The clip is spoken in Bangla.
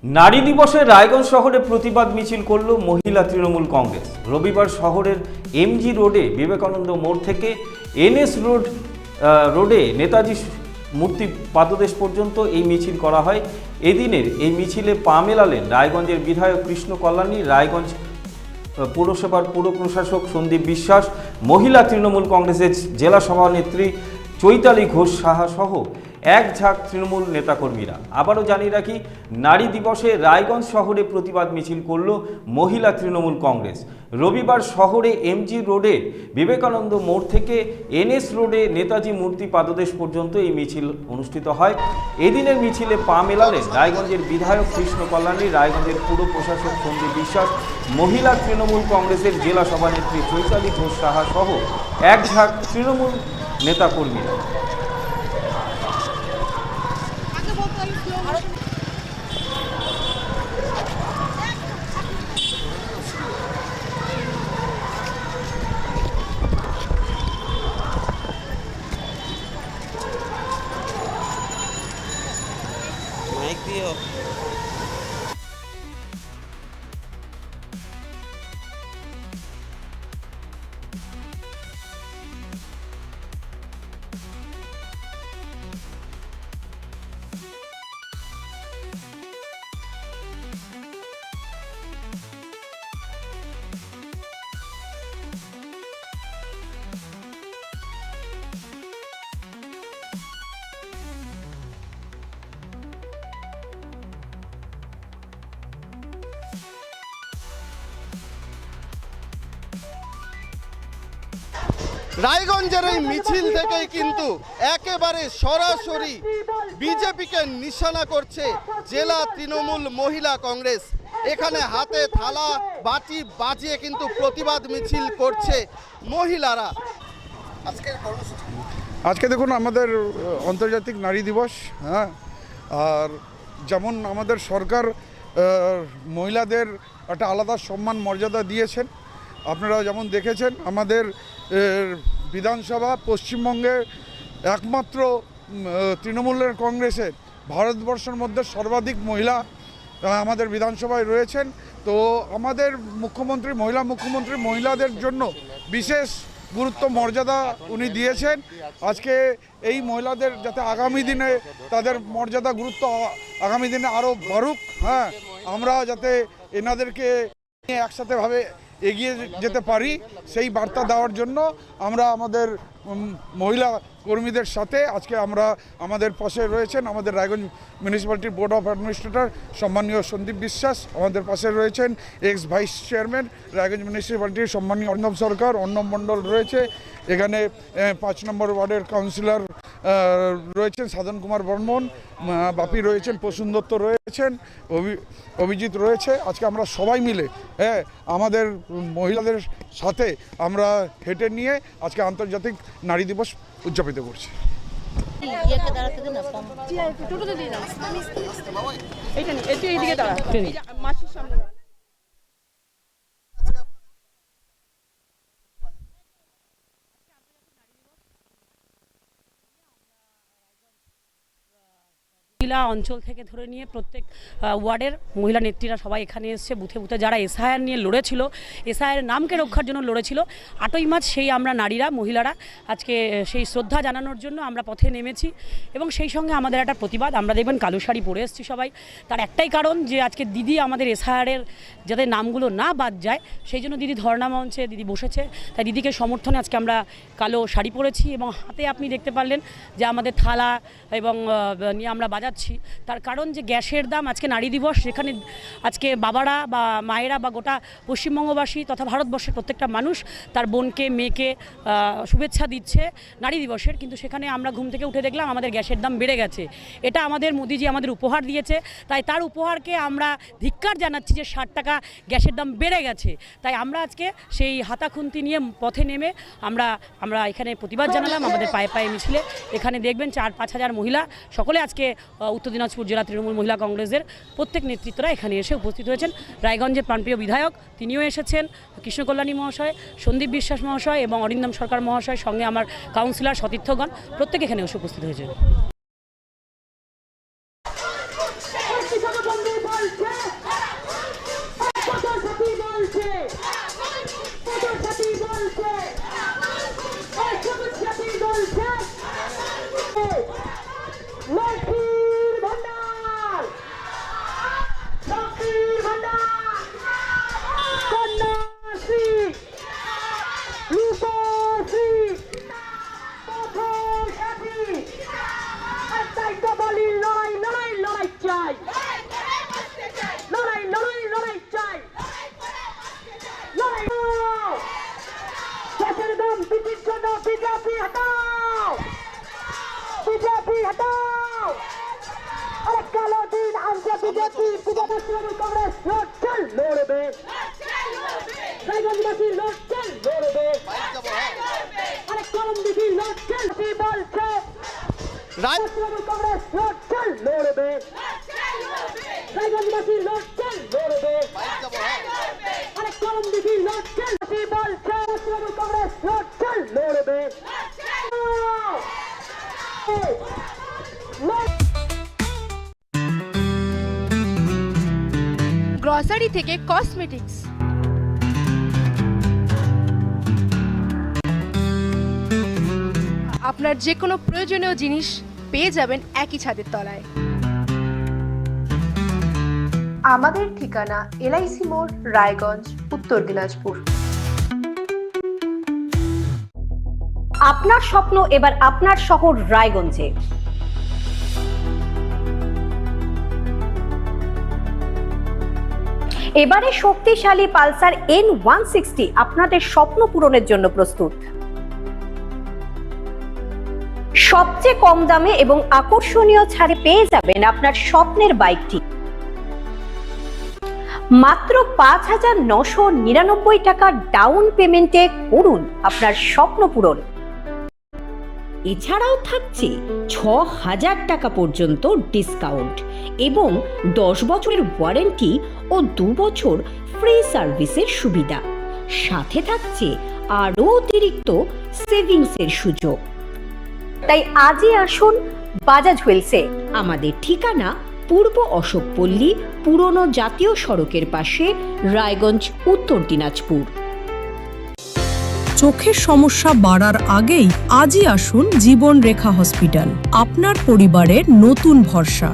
নারী দিবসে রায়গঞ্জ শহরে প্রতিবাদ মিছিল করল মহিলা তৃণমূল কংগ্রেস। রবিবার শহরের এমজি রোডে বিবেকানন্দ মোড় থেকে এনএস রোডে নেতাজি মূর্তি পাদদেশ পর্যন্ত এই মিছিল করা হয়। এদিনের এই মিছিলে পা মেলালেন রায়গঞ্জের বিধায়ক কৃষ্ণ কল্যাণী, রায়গঞ্জ পৌরসভার পুর প্রশাসক সন্দীপ বিশ্বাস, মহিলা তৃণমূল কংগ্রেসের জেলা সভানেত্রী চৈতালি ঘোষ সাহা সহ এক ঝাঁক তৃণমূল নেতাকর্মীরা। আবারও জানিয়ে রাখি, নারী দিবসে রায়গঞ্জ শহরে প্রতিবাদ মিছিল করল মহিলা তৃণমূল কংগ্রেস। রবিবার শহরে এমজি রোডে বিবেকানন্দ মোড় থেকে এনএস রোডে নেতাজি মূর্তি পাদদেশ পর্যন্ত এই মিছিল অনুষ্ঠিত হয়। এদিনের মিছিলে পা মেলালেন রায়গঞ্জের বিধায়ক কৃষ্ণ কল্যাণী, রায়গঞ্জের পুর প্রশাসক সন্দীপ বিশ্বাস, মহিলা তৃণমূল কংগ্রেসের জেলা সভানেত্রী চৈতালি ঘোষ সাহা সহ এক ঝাঁক তৃণমূল নেতাকর্মীরা। রায়গঞ্জের এই মিছিল থেকেই কিন্তু একেবারে সরাসরি বিজেপিকে নিশানা করছে জেলা তৃণমূল মহিলা কংগ্রেস। এখানে হাতে থালা বাটি বাজিয়ে কিন্তু প্রতিবাদ মিছিল করছে মহিলারা। আজকে দেখুন আমাদের আন্তর্জাতিক নারী দিবস, হ্যাঁ, আর যেমন আমাদের সরকার মহিলাদের একটা আলাদা সম্মান মর্যাদা দিয়েছেন। আপনারা যেমন দেখেছেন আমাদের বিধানসভা পশ্চিমবঙ্গে একমাত্র তৃণমূলের কংগ্রেসের ভারতবর্ষের মধ্যে সর্বাধিক মহিলা আমাদের বিধানসভায় রয়েছেন। তো আমাদের মুখ্যমন্ত্রী মহিলাদের জন্য বিশেষ গুরুত্ব মর্যাদা উনি দিয়েছেন। আজকে এই মহিলাদের যাতে আগামী দিনে তাদের মর্যাদা গুরুত্ব আগামী দিনে আরও বাড়ুক, হ্যাঁ, আমরা যাতে এনাদেরকে একসাথেভাবে এগিয়ে যেতে পারি সেই বার্তা দেওয়ার জন্য আমরা আমাদের মহিলা কর্মীদের সাথে আজকে আমরা আমাদের পাশে রয়েছেন আমাদের রায়গঞ্জ মিউনিসিপ্যালিটির বোর্ড অফ অ্যাডমিনিস্ট্রেটর সম্মানীয় সন্দীপ বিশ্বাস, আমাদের পাশে রয়েছেন এক্স ভাইস চেয়ারম্যান রায়গঞ্জ মিউনিসিপ্যালিটির সম্মানীয় অর্ণব সরকার, অর্ণব মণ্ডল রয়েছে এখানে, 5 নম্বর ওয়ার্ডের কাউন্সিলর রয়েছেন সাধন কুমার বর্মন, বাপি রয়েছেন, প্রসূন দত্ত রয়েছেন, অভিজিৎ রয়েছে। আজকে আমরা সবাই মিলে, হ্যাঁ, আমাদের মহিলাদের সাথে আমরা হেঁটে নিয়ে আজকে আন্তর্জাতিক নারী দিবস উদযাপিত করছি। মহিলা অঞ্চল থেকে ধরে নিয়ে প্রত্যেক ওয়ার্ডের মহিলা নেত্রীরা সবাই এখানে এসছে। বুথে বুথে যারা এসআইআর নিয়ে লড়েছিল, এসআইআর নামকে রক্ষার জন্য লড়েছিল, 8ই মার্চ সেই আমরা নারীরা মহিলারা আজকে সেই শ্রদ্ধা জানানোর জন্য আমরা পথে নেমেছি এবং সেই সঙ্গে আমাদের একটা প্রতিবাদ। আমরা দেখবেন কালো শাড়ি পরে এসেছি সবাই, তার একটাই কারণ যে আজকে দিদি আমাদের এসআইআরের যাতে নামগুলো না বাদ যায় সেই জন্য দিদি ধর্ণা মঞ্চে দিদি বসেছে। তাই দিদিকে সমর্থনে আজকে আমরা কালো শাড়ি পরেছি এবং হাতে আপনি দেখতে পারলেন যে আমাদের থালা এবং নিয়ে আমরা বাজাচ্ছি। তার কারণ যে গ্যাসের দাম, আজকে নারী দিবস, যেখানে আজকে বাবারা বা মায়েরা বা গোটা পশ্চিমবঙ্গবাসী তথা ভারতবর্ষের প্রত্যেকটা মানুষ তার বোনকে মেয়েকে শুভেচ্ছা দিচ্ছে নারী দিবসের, কিন্তু সেখানে আমরা ঘুম থেকে উঠে দেখলাম আমাদের গ্যাসের দাম বেড়ে গেছে। এটা আমাদের মোদিজি আমাদের উপহার দিয়েছে, তাই তার উপহারকে আমরা ধিক্কার জানাচ্ছি যে 60 টাকা গ্যাসের দাম বেড়ে গেছে। তাই আমরা আজকে সেই হাতাখুন্তি নিয়ে পথে নেমে আমরা এখানে প্রতিবাদ জানালাম আমাদের পায়ে পায়ে মিছিলে। এখানে দেখবেন 4-5 হাজার মহিলা সকলে আজকে উত্তর দিনাজপুর জেলা তৃণমূল মহিলা কংগ্রেসের প্রত্যেক নেতৃত্বরা এখানে এসে উপস্থিত হয়েছেন। রায়গঞ্জের প্রাণপ্রিয় বিধায়ক তিনিও এসেছেন, কৃষ্ণ কল্যাণী মহাশয়, সন্দীপ বিশ্বাস মহাশয় এবং অরিন্দম সরকার মহাশয়, সঙ্গে আমার কাউন্সিলর সতীর্থগণ প্রত্যেকে এখানে এসে উপস্থিত হয়েছেন। अरे कालो दिन आमचा बीजेपी पूर्व तृणमूल कांग्रेस लोटचल लड़বে রায়গঞ্জবাসী লোটচল লড়বে আরে কলমদিঘি লোটচল কি বলছে তৃণমূল কংগ্রেস লোটচল লড়বে রায়গঞ্জবাসী লোটচল লড়বে আরে কলমদিঘি লোটচল কি বলছে তৃণমূল কংগ্রেস লোটচল লড়বে গ্রসারি থেকে কসমেটিক্স, আপনার যে কোনো প্রয়োজনীয় জিনিস পেয়ে যাবেন একই ছাদের তলায়। আমাদের ঠিকানা এলআইসি মোড়, রায়গঞ্জ, উত্তর দিনাজপুর। আপনার স্বপ্ন এবার আপনার শহর রায়গঞ্জে। এবারে শক্তিশালী পালসার N160 আপনাদের স্বপ্ন পূরণের জন্য প্রস্তুত। সবচেয়ে কম দামে এবং আকর্ষণীয় ছাড়ে পেয়ে যাবেন আপনার স্বপ্নের বাইকটি। মাত্র 5,999 টাকা ডাউন পেমেন্টে করুন আপনার স্বপ্ন পূরণ। এছাড়াও থাকছে 6,000 টাকা পর্যন্ত ডিসকাউন্ট এবং 10 বছরের ওয়ারেন্টি ও 2 বছর ফ্রি সার্ভিসের সুবিধা। সাথে থাকছে আরও অতিরিক্ত সেভিংসের সুযোগ। তাই আজই আসুন বাজাজ হুইলসে। আমাদের ঠিকানা পূর্ব অশোকপল্লী, পুরনো জাতীয় সড়কের পাশে, রায়গঞ্জ, উত্তর দিনাজপুর। চোখের সমস্যা বাড়ার আগেই আজই আসুন জীবন রেখা হসপিটাল, আপনার পরিবারের নতুন ভরসা।